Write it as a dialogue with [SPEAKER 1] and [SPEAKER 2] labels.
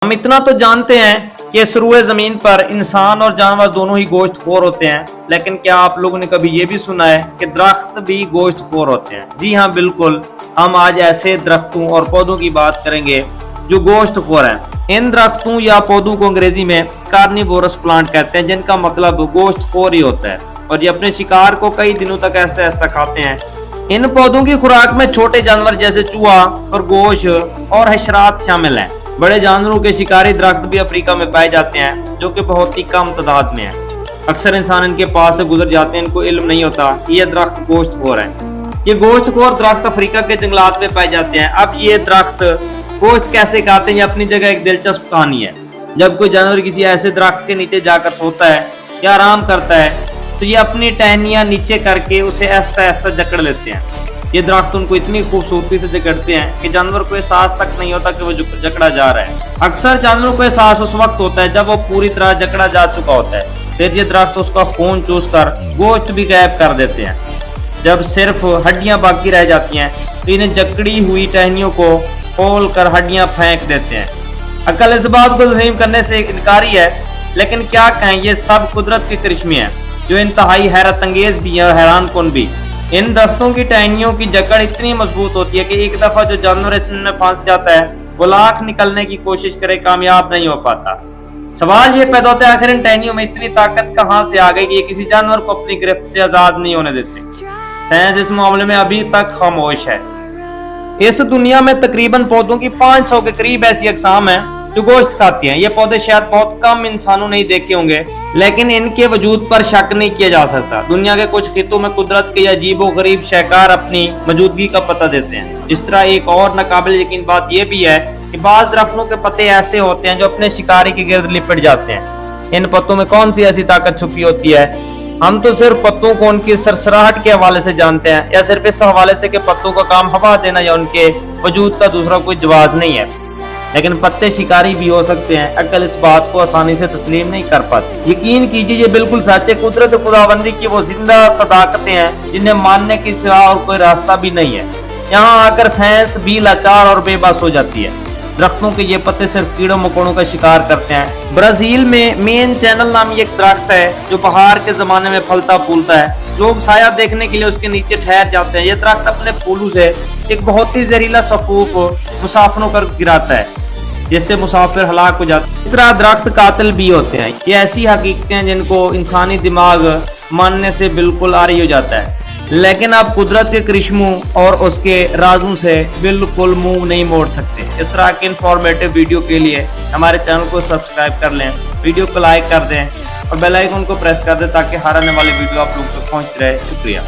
[SPEAKER 1] हम इतना तो जानते हैं कि सरूए जमीन पर इंसान और जानवर दोनों ही गोश्तखोर होते हैं, लेकिन क्या आप लोगों ने कभी ये भी सुना है कि दरख्त भी गोश्तखोर होते हैं? जी हाँ, बिल्कुल। हम आज ऐसे दरख्तों और पौधों की बात करेंगे जो गोश्तखोर हैं। इन दरख्तों या पौधों को अंग्रेजी में कार्निवोरस प्लांट कहते हैं, जिनका मतलब गोश्तखोर ही होता है, और ये अपने शिकार को कई दिनों तक ऐसा ऐसा खाते हैं। इन पौधों की खुराक में छोटे जानवर जैसे चूहा, खरगोश और हशरात शामिल हैं। बड़े जानवरों के शिकारी दरख्त भी अफ्रीका में पाए जाते हैं, जो कि बहुत ही कम तादाद में है। अक्सर इंसान इनके पास से गुजर जाते हैं, इनको इल्म नहीं होता कि ये दरख्त गोश्तखोर है। ये गोश्तखोर दरख्त अफ्रीका के जंगलात में पाए जाते हैं। अब ये दरख्त गोश्त कैसे खाते हैं, ये अपनी जगह एक दिलचस्प कहानी है। जब कोई जानवर किसी ऐसे दरख्त के नीचे जाकर सोता है या आराम करता है, तो ये अपनी टहनियां नीचे करके उसे ऐसा ऐसा जकड़ लेते हैं। ये दरख्त उनको इतनी खूबसूरती से जकड़ते हैं कि जानवर को एहसास तक नहीं होता कि वो जकड़ा जा रहा है। अक्सर जानवरों को एहसास उस वक्त होता है जब वो पूरी तरह जकड़ा जा चुका होता है। फिर ये दरख्त उसका खून चूस कर गोश्त भी गायब कर देते हैं। जब सिर्फ हड्डियां बाकी रह जाती हैं, तो इन्हें जकड़ी हुई टहनियों को खोल कर हड्डियां फेंक देते हैं। अकल इस बात को तस्लीम करने से इनकारी है, लेकिन क्या कहें, ये सब कुदरत की करिश्मे हैं जो इंतहाई हैरत अंगेज भी है और हैरान कुन भी। इन दरख्तों की टहनियों की जकड़ इतनी मजबूत होती है कि एक दफा जो जानवर इसमें फंस जाता है, वो लाख निकलने की कोशिश करे, कामयाब नहीं हो पाता। सवाल ये पैदा होता है, आखिर इन टहनियों में इतनी ताकत कहां से आ गई कि ये किसी जानवर को अपनी गिरफ्त से आजाद नहीं होने देते। साइंस इस मामले में अभी तक खामोश है। इस दुनिया में तकरीबन पौधों की 500 के करीब ऐसी अकसाम है जो गोश्त खाती हैं। ये पौधे शायद बहुत कम इंसानों ने ही देखे होंगे, लेकिन इनके वजूद पर शक नहीं किया जा सकता। दुनिया के कुछ खितों में कुदरत के अजीबोगरीब शाहकार अपनी मौजूदगी का पता देते हैं। इस तरह एक और नाकाबिल यकीन बात यह भी है कि बाज़ दरख्तों के पत्ते ऐसे होते हैं जो अपने शिकारी के गिर्द लिपट जाते हैं। इन पत्तों में कौन सी ऐसी ताकत छुपी होती है? हम तो सिर्फ पत्तों को उनकी सरसराहट के हवाले से जानते हैं, या सिर्फ इस हवाले से कि पत्तों का काम हवा देना या उनके वजूद का दूसरा कोई जवाब नहीं है। लेकिन पत्ते शिकारी भी हो सकते हैं। अक्ल इस बात को आसानी से तस्लीम नहीं कर पाती। यकीन कीजिए, ये बिल्कुल सच है। कुदरत खुदाबंदी की वो जिंदा सदाकतें हैं जिन्हें मानने के सिवा और कोई रास्ता भी नहीं है। यहाँ आकर साइंस भी लाचार और बेबस हो जाती है। दरख्तों के ये पत्ते सिर्फ कीड़ों मकोड़ों का शिकार करते हैं। ब्राजील में मेन चैनल नामी एक दरख्त है जो बहार के जमाने में फलता फूलता है। लोग साया देखने के लिए उसके नीचे ठहर जाते हैं। ये दरख्त अपने फूलों से एक बहुत ही जहरीला सफूफ मुसाफिरों पर गिराता है, जिससे मुसाफिर हलाक हो जाते हैं। इस तरह दरख्त कातिल भी होते हैं। ये ऐसी हकीकतें हैं जिनको इंसानी दिमाग मानने से बिल्कुल आरी हो जाता है, लेकिन आप कुदरत के करिश्मों और उसके राजों से बिल्कुल मुंह नहीं मोड़ सकते। इस तरह के इंफॉर्मेटिव वीडियो के लिए हमारे चैनल को सब्सक्राइब कर लें, वीडियो को लाइक कर दें और बेल आइकन को प्रेस कर दें ताकि हर आने वाली वीडियो आप लोगों तक पहुंच रहे। शुक्रिया।